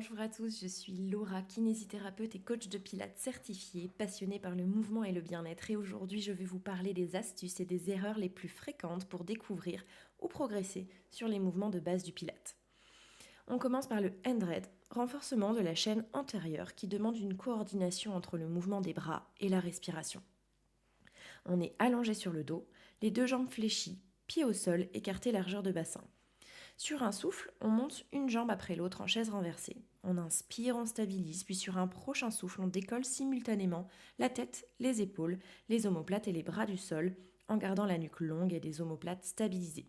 Bonjour à tous, je suis Laura, kinésithérapeute et coach de pilates certifiée, passionnée par le mouvement et le bien-être. Et aujourd'hui, je vais vous parler des astuces et des erreurs les plus fréquentes pour découvrir ou progresser sur les mouvements de base du pilates. On commence par le hand raid, renforcement de la chaîne antérieure qui demande une coordination entre le mouvement des bras et la respiration. On est allongé sur le dos, les deux jambes fléchies, pieds au sol, écartés largeur de bassin. Sur un souffle, on monte une jambe après l'autre en chaise renversée. On inspire, on stabilise, puis sur un prochain souffle, on décolle simultanément la tête, les épaules, les omoplates et les bras du sol, en gardant la nuque longue et des omoplates stabilisées.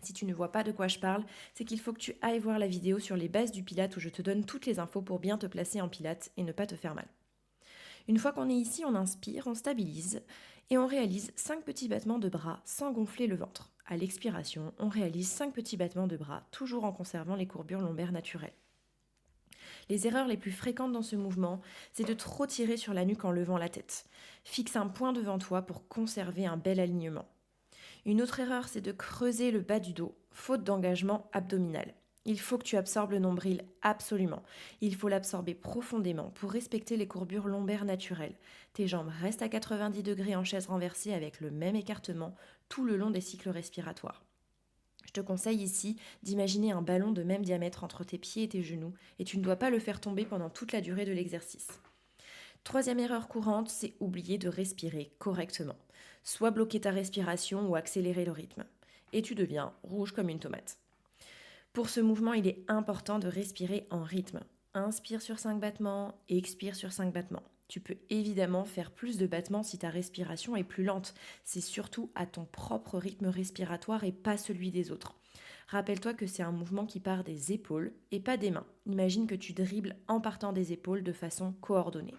Si tu ne vois pas de quoi je parle, c'est qu'il faut que tu ailles voir la vidéo sur les bases du Pilates où je te donne toutes les infos pour bien te placer en Pilates et ne pas te faire mal. Une fois qu'on est ici, on inspire, on stabilise et on réalise 5 petits battements de bras sans gonfler le ventre. À l'expiration, on réalise 5 petits battements de bras, toujours en conservant les courbures lombaires naturelles. Les erreurs les plus fréquentes dans ce mouvement, c'est de trop tirer sur la nuque en levant la tête. Fixe un point devant toi pour conserver un bel alignement. Une autre erreur, c'est de creuser le bas du dos, faute d'engagement abdominal. Il faut que tu absorbes le nombril absolument. Il faut l'absorber profondément pour respecter les courbures lombaires naturelles. Tes jambes restent à 90 degrés en chaise renversée avec le même écartement tout le long des cycles respiratoires. Je te conseille ici d'imaginer un ballon de même diamètre entre tes pieds et tes genoux et tu ne dois pas le faire tomber pendant toute la durée de l'exercice. Troisième erreur courante, c'est oublier de respirer correctement. Soit bloquer ta respiration ou accélérer le rythme. Et tu deviens rouge comme une tomate. Pour ce mouvement, il est important de respirer en rythme. Inspire sur 5 battements, expire sur 5 battements. Tu peux évidemment faire plus de battements si ta respiration est plus lente. C'est surtout à ton propre rythme respiratoire et pas celui des autres. Rappelle-toi que c'est un mouvement qui part des épaules et pas des mains. Imagine que tu dribbles en partant des épaules de façon coordonnée.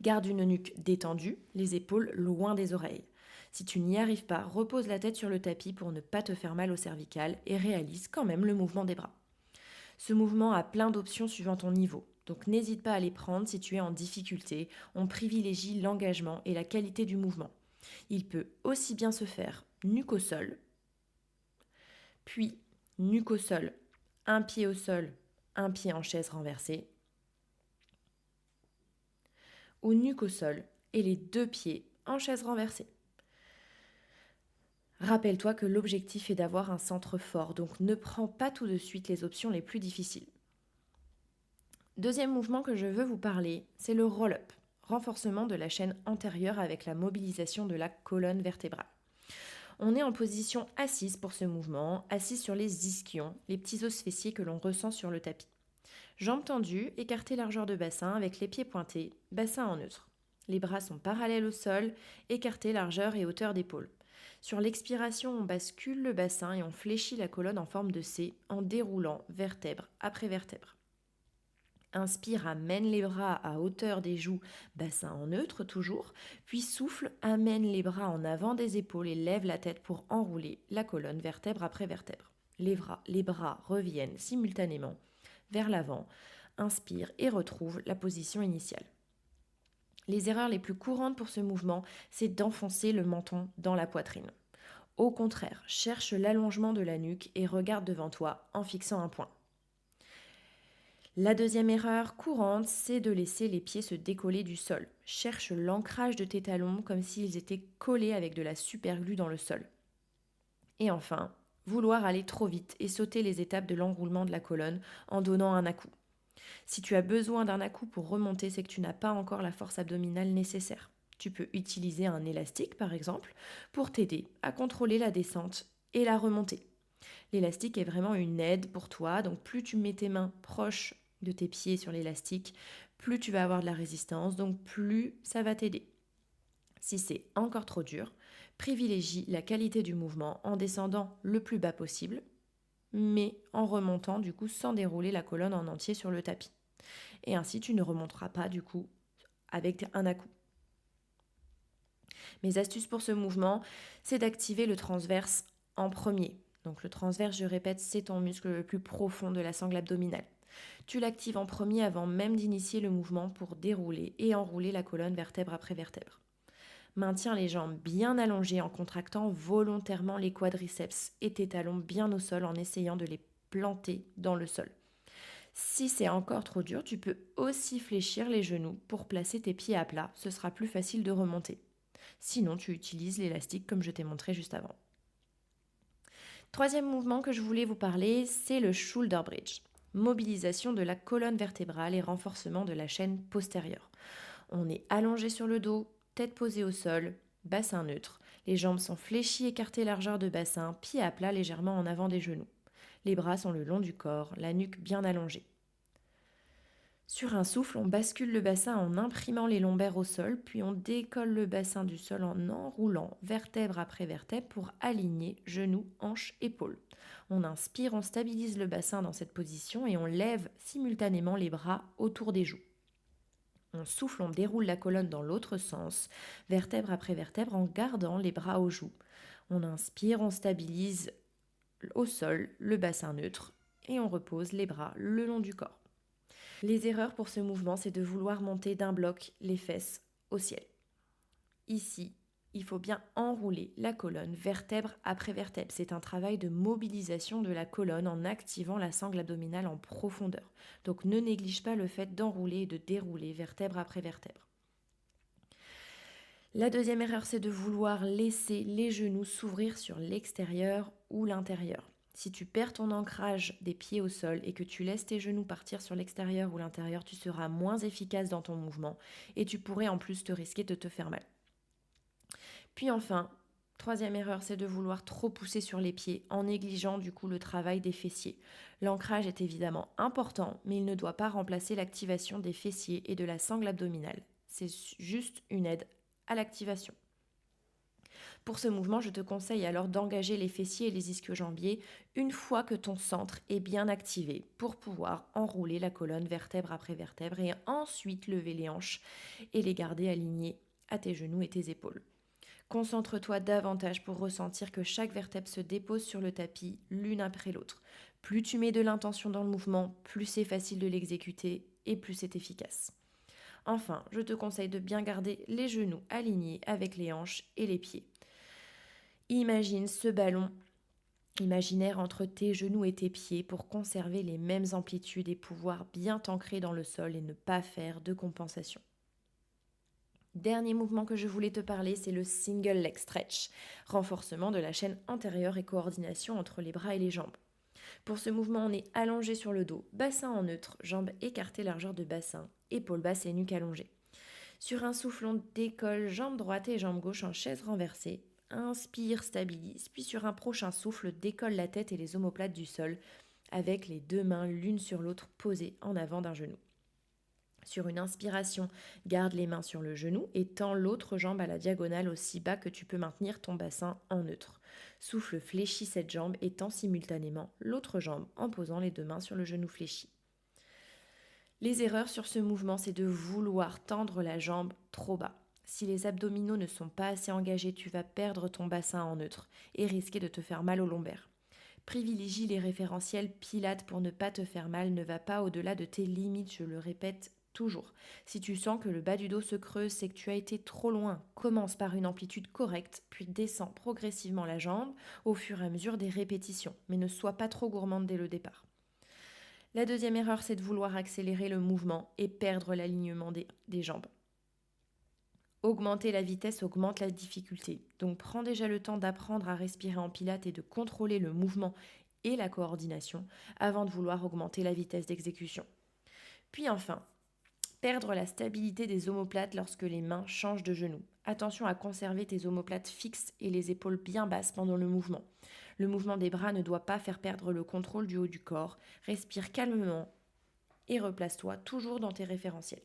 Garde une nuque détendue, les épaules loin des oreilles. Si tu n'y arrives pas, repose la tête sur le tapis pour ne pas te faire mal au cervical et réalise quand même le mouvement des bras. Ce mouvement a plein d'options suivant ton niveau, donc n'hésite pas à les prendre si tu es en difficulté. On privilégie l'engagement et la qualité du mouvement. Il peut aussi bien se faire nuque au sol, puis nuque au sol, un pied au sol, un pied en chaise renversée, ou nuque au sol et les deux pieds en chaise renversée. Rappelle-toi que l'objectif est d'avoir un centre fort, donc ne prends pas tout de suite les options les plus difficiles. Deuxième mouvement que je veux vous parler, c'est le roll-up, renforcement de la chaîne antérieure avec la mobilisation de la colonne vertébrale. On est en position assise pour ce mouvement, assise sur les ischions, les petits os fessiers que l'on ressent sur le tapis. Jambes tendues, écartées largeur de bassin avec les pieds pointés, bassin en neutre. Les bras sont parallèles au sol, écartés largeur et hauteur d'épaule. Sur l'expiration, on bascule le bassin et on fléchit la colonne en forme de C en déroulant vertèbre après vertèbre. Inspire, amène les bras à hauteur des joues, bassin en neutre toujours, puis souffle, amène les bras en avant des épaules et lève la tête pour enrouler la colonne vertèbre après vertèbre. Les bras reviennent simultanément vers l'avant, inspire et retrouve la position initiale. Les erreurs les plus courantes pour ce mouvement, c'est d'enfoncer le menton dans la poitrine. Au contraire, cherche l'allongement de la nuque et regarde devant toi en fixant un point. La deuxième erreur courante, c'est de laisser les pieds se décoller du sol. Cherche l'ancrage de tes talons comme s'ils étaient collés avec de la superglue dans le sol. Et enfin, vouloir aller trop vite et sauter les étapes de l'enroulement de la colonne en donnant un à-coup. Si tu as besoin d'un à-coup pour remonter, c'est que tu n'as pas encore la force abdominale nécessaire. Tu peux utiliser un élastique, par exemple, pour t'aider à contrôler la descente et la remontée. L'élastique est vraiment une aide pour toi, donc plus tu mets tes mains proches de tes pieds sur l'élastique, plus tu vas avoir de la résistance, donc plus ça va t'aider. Si c'est encore trop dur, privilégie la qualité du mouvement en descendant le plus bas possible, mais en remontant du coup sans dérouler la colonne en entier sur le tapis. Et ainsi tu ne remonteras pas du coup avec un à-coup. Mes astuces pour ce mouvement, c'est d'activer le transverse en premier. Donc le transverse, je répète, c'est ton muscle le plus profond de la sangle abdominale. Tu l'actives en premier avant même d'initier le mouvement pour dérouler et enrouler la colonne vertèbre après vertèbre. Maintiens les jambes bien allongées en contractant volontairement les quadriceps et tes talons bien au sol en essayant de les planter dans le sol. Si c'est encore trop dur, tu peux aussi fléchir les genoux pour placer tes pieds à plat, ce sera plus facile de remonter. Sinon, tu utilises l'élastique comme je t'ai montré juste avant. Troisième mouvement que je voulais vous parler, c'est le shoulder bridge. Mobilisation de la colonne vertébrale et renforcement de la chaîne postérieure. On est allongé sur le dos, tête posée au sol, bassin neutre. Les jambes sont fléchies, écartées largeur de bassin, pieds à plat légèrement en avant des genoux. Les bras sont le long du corps, la nuque bien allongée. Sur un souffle, on bascule le bassin en imprimant les lombaires au sol, puis on décolle le bassin du sol en enroulant vertèbre après vertèbre pour aligner genoux, hanches, épaules. On inspire, on stabilise le bassin dans cette position et on lève simultanément les bras autour des joues. On souffle, on déroule la colonne dans l'autre sens, vertèbre après vertèbre en gardant les bras aux joues. On inspire, on stabilise au sol le bassin neutre et on repose les bras le long du corps. Les erreurs pour ce mouvement, c'est de vouloir monter d'un bloc les fesses au ciel. Ici, il faut bien enrouler la colonne vertèbre après vertèbre. C'est un travail de mobilisation de la colonne en activant la sangle abdominale en profondeur. Donc ne néglige pas le fait d'enrouler et de dérouler vertèbre après vertèbre. La deuxième erreur, c'est de vouloir laisser les genoux s'ouvrir sur l'extérieur ou l'intérieur. Si tu perds ton ancrage des pieds au sol et que tu laisses tes genoux partir sur l'extérieur ou l'intérieur, tu seras moins efficace dans ton mouvement et tu pourrais en plus te risquer de te faire mal. Puis enfin, troisième erreur, c'est de vouloir trop pousser sur les pieds en négligeant du coup le travail des fessiers. L'ancrage est évidemment important, mais il ne doit pas remplacer l'activation des fessiers et de la sangle abdominale. C'est juste une aide à l'activation. Pour ce mouvement, je te conseille alors d'engager les fessiers et les ischio-jambiers une fois que ton centre est bien activé pour pouvoir enrouler la colonne vertèbre après vertèbre et ensuite lever les hanches et les garder alignées à tes genoux et tes épaules. Concentre-toi davantage pour ressentir que chaque vertèbre se dépose sur le tapis l'une après l'autre. Plus tu mets de l'intention dans le mouvement, plus c'est facile de l'exécuter et plus c'est efficace. Enfin, je te conseille de bien garder les genoux alignés avec les hanches et les pieds. Imagine ce ballon imaginaire entre tes genoux et tes pieds pour conserver les mêmes amplitudes et pouvoir bien t'ancrer dans le sol et ne pas faire de compensation. Dernier mouvement que je voulais te parler, c'est le single leg stretch, renforcement de la chaîne antérieure et coordination entre les bras et les jambes. Pour ce mouvement, on est allongé sur le dos, bassin en neutre, jambes écartées largeur de bassin, épaules basses et nuque allongée. Sur un souffle, on décolle jambe droite et jambe gauche en chaise renversée. Inspire, stabilise, puis sur un prochain souffle, décolle la tête et les omoplates du sol avec les deux mains l'une sur l'autre posées en avant d'un genou. Sur une inspiration, garde les mains sur le genou et tends l'autre jambe à la diagonale aussi bas que tu peux maintenir ton bassin en neutre. Souffle, fléchis cette jambe et tends simultanément l'autre jambe en posant les deux mains sur le genou fléchi. Les erreurs sur ce mouvement, c'est de vouloir tendre la jambe trop bas. Si les abdominaux ne sont pas assez engagés, tu vas perdre ton bassin en neutre et risquer de te faire mal au lombaire. Privilégie les référentiels pilates pour ne pas te faire mal, ne va pas au-delà de tes limites, je le répète toujours. Si tu sens que le bas du dos se creuse, c'est que tu as été trop loin. Commence par une amplitude correcte, puis descends progressivement la jambe au fur et à mesure des répétitions, mais ne sois pas trop gourmande dès le départ. La deuxième erreur, c'est de vouloir accélérer le mouvement et perdre l'alignement des jambes. Augmenter la vitesse augmente la difficulté. Donc prends déjà le temps d'apprendre à respirer en pilates et de contrôler le mouvement et la coordination avant de vouloir augmenter la vitesse d'exécution. Puis enfin, perdre la stabilité des omoplates lorsque les mains changent de genoux. Attention à conserver tes omoplates fixes et les épaules bien basses pendant le mouvement. Le mouvement des bras ne doit pas faire perdre le contrôle du haut du corps. Respire calmement et replace-toi toujours dans tes référentiels.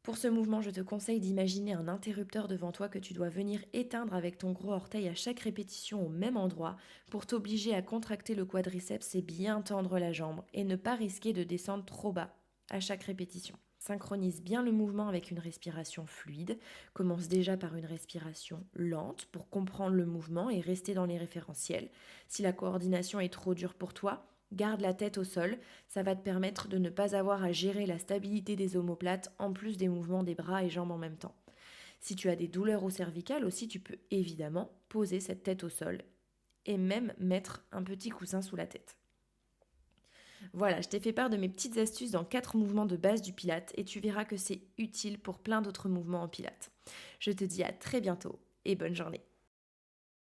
Pour ce mouvement, je te conseille d'imaginer un interrupteur devant toi que tu dois venir éteindre avec ton gros orteil à chaque répétition au même endroit pour t'obliger à contracter le quadriceps et bien tendre la jambe et ne pas risquer de descendre trop bas à chaque répétition. Synchronise bien le mouvement avec une respiration fluide. Commence déjà par une respiration lente pour comprendre le mouvement et rester dans les référentiels. Si la coordination est trop dure pour toi, garde la tête au sol, ça va te permettre de ne pas avoir à gérer la stabilité des omoplates en plus des mouvements des bras et jambes en même temps. Si tu as des douleurs au cervical aussi, tu peux évidemment poser cette tête au sol et même mettre un petit coussin sous la tête. Voilà, je t'ai fait part de mes petites astuces dans 4 mouvements de base du Pilate et tu verras que c'est utile pour plein d'autres mouvements en Pilate. Je te dis à très bientôt et bonne journée.